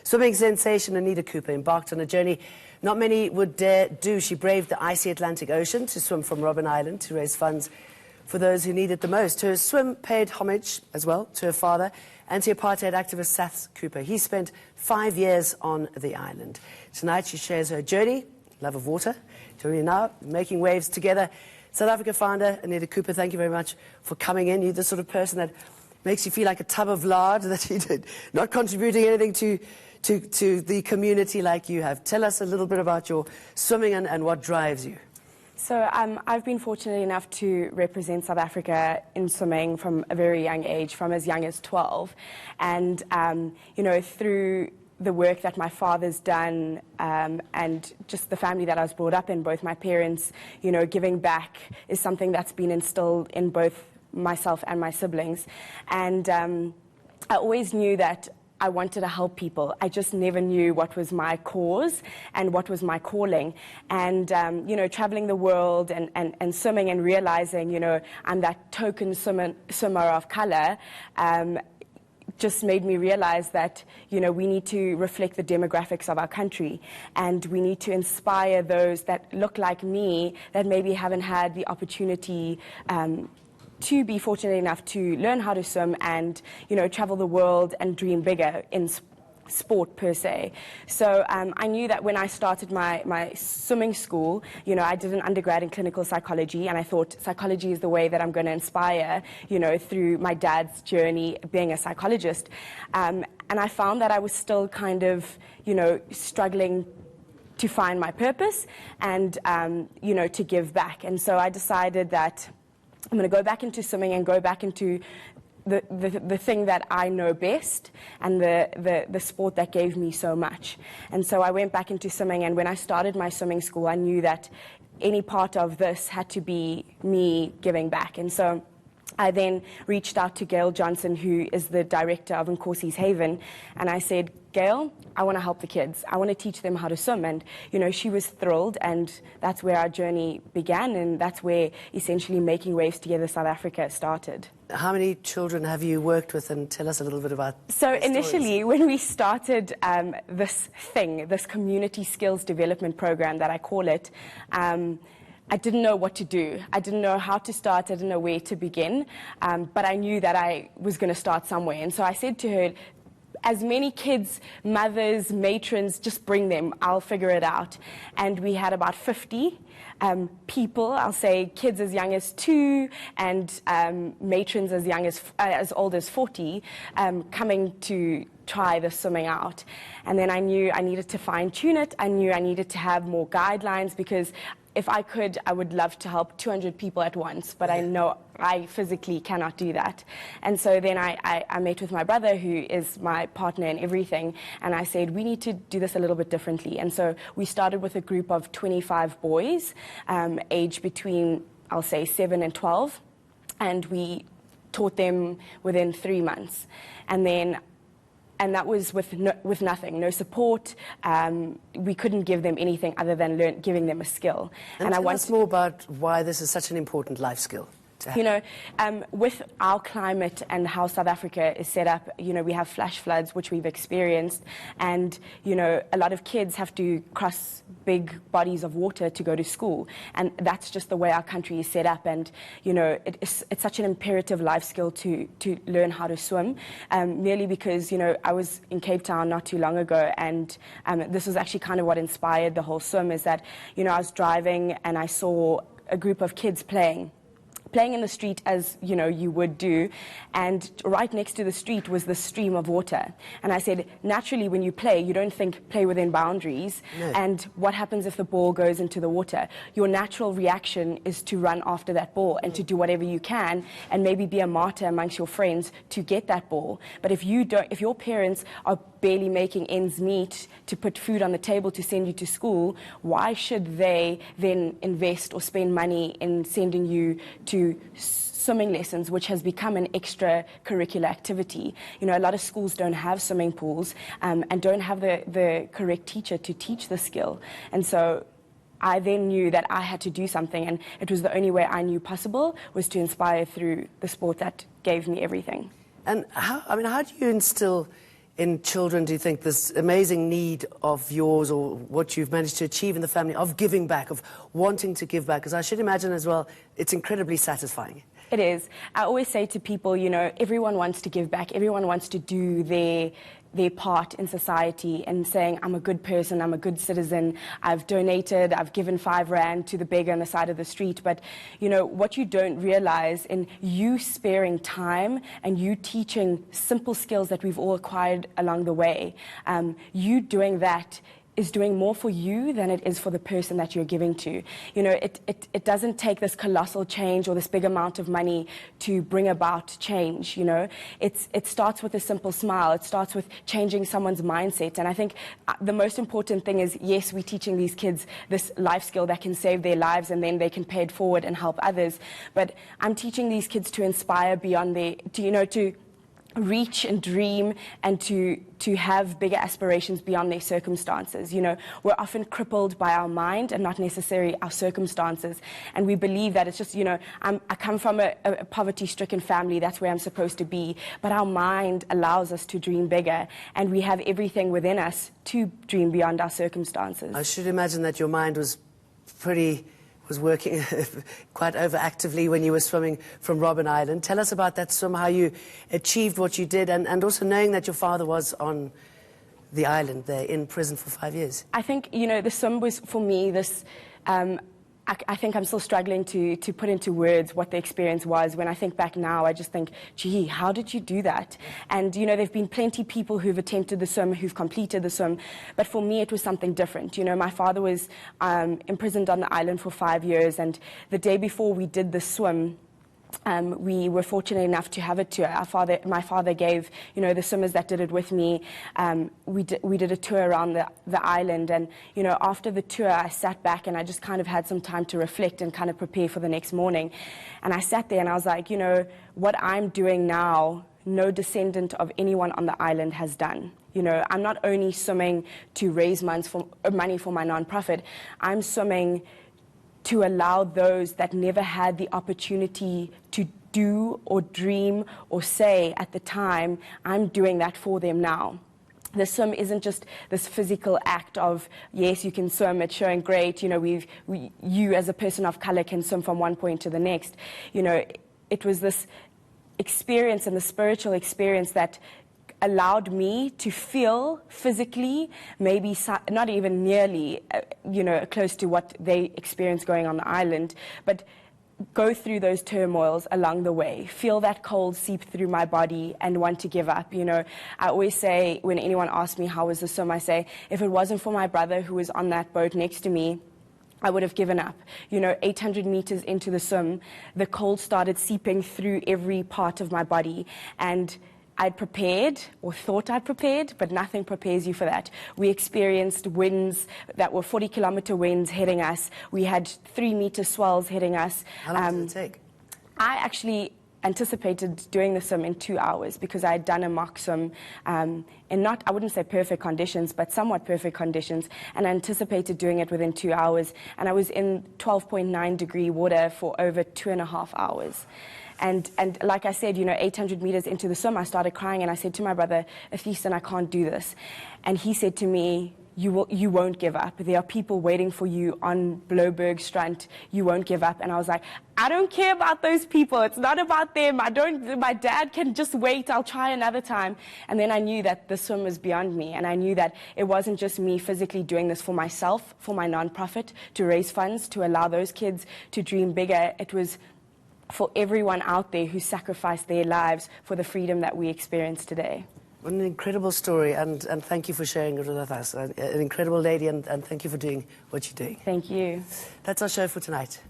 Swimming sensation Oneida Cooper embarked on a journey not many would dare do. She braved the icy Atlantic Ocean to swim from Robben Island to raise funds for those who need it the most. Her swim paid homage as well to her father, anti-apartheid activist Seth Cooper. He spent 5 years on the island. Tonight she shares her journey, love of water. Joining now, making waves together. South Africa founder Oneida Cooper, thank you very much for coming in. You're the sort of person that makes you feel like a tub of lard, that you did not contributing anything to the community like you have. Tell us a little bit about your swimming and what drives you. So I've been fortunate enough to represent South Africa in swimming from a very young age, from as young as 12. And, you know, through the work that my father's done and just the family that I was brought up in, both my parents, you know, giving back is something that's been instilled in both myself and my siblings. And I always knew that I wanted to help people. I just never knew what was my cause and what was my calling. And, you know, traveling the world and swimming and realizing, you know, I'm that token swimmer of color, just made me realize that, you know, we need to reflect the demographics of our country, and we need to inspire those that look like me that maybe haven't had the opportunity to be fortunate enough to learn how to swim and, you know, travel the world and dream bigger in sport per se. So I knew that when I started my swimming school, you know, I did an undergrad in clinical psychology, and I thought psychology is the way that I'm going to inspire, you know, through my dad's journey being a psychologist. And I found that I was still kind of, you know, struggling to find my purpose and, you know, to give back. And so I decided that I'm going to go back into swimming and go back into the thing that I know best and the sport that gave me so much. And so I went back into swimming, and when I started my swimming school, I knew that any part of this had to be me giving back. And so I then reached out to Gail Johnson, who is the director of Nkosi's Haven, and I said, Gail, I want to help the kids. I want to teach them how to swim. And, you know, she was thrilled, and that's where our journey began, and that's where essentially Making Waves Together South Africa started. How many children have you worked with, and tell us a little bit about So initially, when we started this community skills development program that I call it, I didn't know what to do. I didn't know how to start. I didn't know where to begin. But I knew that I was going to start somewhere. And so I said to her, as many kids, mothers, matrons, just bring them. I'll figure it out. And we had about 50 people, I'll say kids as young as 2 and matrons as old as 40 coming to try the swimming out. And then I knew I needed to fine-tune it. I knew I needed to have more guidelines, because if I could, I would love to help 200 people at once, but I know I physically cannot do that. And so then I met with my brother, who is my partner in everything, and I said, we need to do this a little bit differently. And so we started with a group of 25 boys, aged between, I'll say, 7 and 12, and we taught them within 3 months. And that was with nothing, no support. We couldn't give them anything other than giving them a skill. And tell us more about why this is such an important life skill. You know, with our climate and how South Africa is set up, you know, we have flash floods, which we've experienced, and, you know, a lot of kids have to cross big bodies of water to go to school, and that's just the way our country is set up. And, you know, it's such an imperative life skill to learn how to swim, merely because, you know, I was in Cape Town not too long ago, and this was actually kind of what inspired the whole swim, is that, you know, I was driving and I saw a group of kids playing in the street, as, you know, you would do, and right next to the street was the stream of water. And I said, naturally, when you play, you don't think play within boundaries. No. And what happens if the ball goes into the water? Your natural reaction is to run after that ball and to do whatever you can, and maybe be a martyr amongst your friends to get that ball. But if your parents are barely making ends meet to put food on the table to send you to school, why should they then invest or spend money in sending you to swimming lessons, which has become an extracurricular activity? You know, a lot of schools don't have swimming pools and don't have the correct teacher to teach the skill. And so I then knew that I had to do something, and it was the only way I knew possible was to inspire through the sport that gave me everything. And how do you instill in children, do you think, this amazing need of yours, or what you've managed to achieve in the family, of giving back, of wanting to give back? Because I should imagine as well, it's incredibly satisfying. It is. I always say to people, you know, everyone wants to give back. Everyone wants to do their part in society, and saying, I'm a good person, I'm a good citizen, I've donated, I've given 5 rand to the beggar on the side of the street. But, you know, what you don't realize, in you sparing time and you teaching simple skills that we've all acquired along the way, you doing that is doing more for you than it is for the person that you're giving to. You know, it doesn't take this colossal change or this big amount of money to bring about change, you know. It starts with a simple smile. It starts with changing someone's mindset. And I think the most important thing is, yes, we're teaching these kids this life skill that can save their lives, and then they can pay it forward and help others. But I'm teaching these kids to inspire beyond to reach and dream, and to have bigger aspirations beyond their circumstances. You know, we're often crippled by our mind and not necessarily our circumstances. And we believe that it's just, you know, I come from a poverty-stricken family, that's where I'm supposed to be. But our mind allows us to dream bigger, and we have everything within us to dream beyond our circumstances. I should imagine that your mind was working quite overactively when you were swimming from Robben Island. Tell us about that swim, how you achieved what you did, and also knowing that your father was on the island there in prison for 5 years. I think, you know, the swim was, for me, this... I think I'm still struggling to put into words what the experience was. When I think back now, I just think, gee, how did you do that? And, you know, there've been plenty of people who've attempted the swim, who've completed the swim, but for me it was something different. You know, my father was imprisoned on the island for 5 years, and the day before we did the swim, we were fortunate enough to have a tour. My father gave, you know, the swimmers that did it with me, we did a tour around the island. And, you know, after the tour, I sat back and I just kind of had some time to reflect and kind of prepare for the next morning. And I sat there and I was like, you know, what I'm doing now, no descendant of anyone on the island has done. You know, I'm not only swimming to raise money for my nonprofit, I'm swimming to allow those that never had the opportunity to do or dream or say at the time, I'm doing that for them now. The swim isn't just this physical act of, yes, you can swim, it's showing great, you know, you as a person of color can swim from one point to the next. You know, it was this experience and the spiritual experience that allowed me to feel physically, maybe not even nearly, you know, close to what they experienced going on the island, but go through those turmoils along the way, feel that cold seep through my body and want to give up. You know, I always say, when anyone asks me how was the swim, I say, if it wasn't for my brother who was on that boat next to me, I would have given up. You know, 800 meters into the swim, the cold started seeping through every part of my body, and I'd prepared, or thought I'd prepared, but nothing prepares you for that. We experienced winds that were 40-kilometer winds hitting us. We had 3-meter swells hitting us. How long did it take? I actually anticipated doing the swim in 2 hours, because I had done a mock swim in not, I wouldn't say perfect conditions, but somewhat perfect conditions, and I anticipated doing it within 2 hours. And I was in 12.9 degree water for over 2.5 hours. And like I said, you know, 800 meters into the swim, I started crying, and I said to my brother, Ethan, I can't do this. And he said to me, you won't give up. There are people waiting for you on Bloberg Strand. You won't give up. And I was like, I don't care about those people. It's not about them. My dad can just wait. I'll try another time. And then I knew that the swim was beyond me. And I knew that it wasn't just me physically doing this for myself, for my nonprofit, to raise funds, to allow those kids to dream bigger. It was for everyone out there who sacrificed their lives for the freedom that we experience today. What an incredible story, and thank you for sharing it with us. An incredible lady, and thank you for doing what you're doing. Thank you. That's our show for tonight.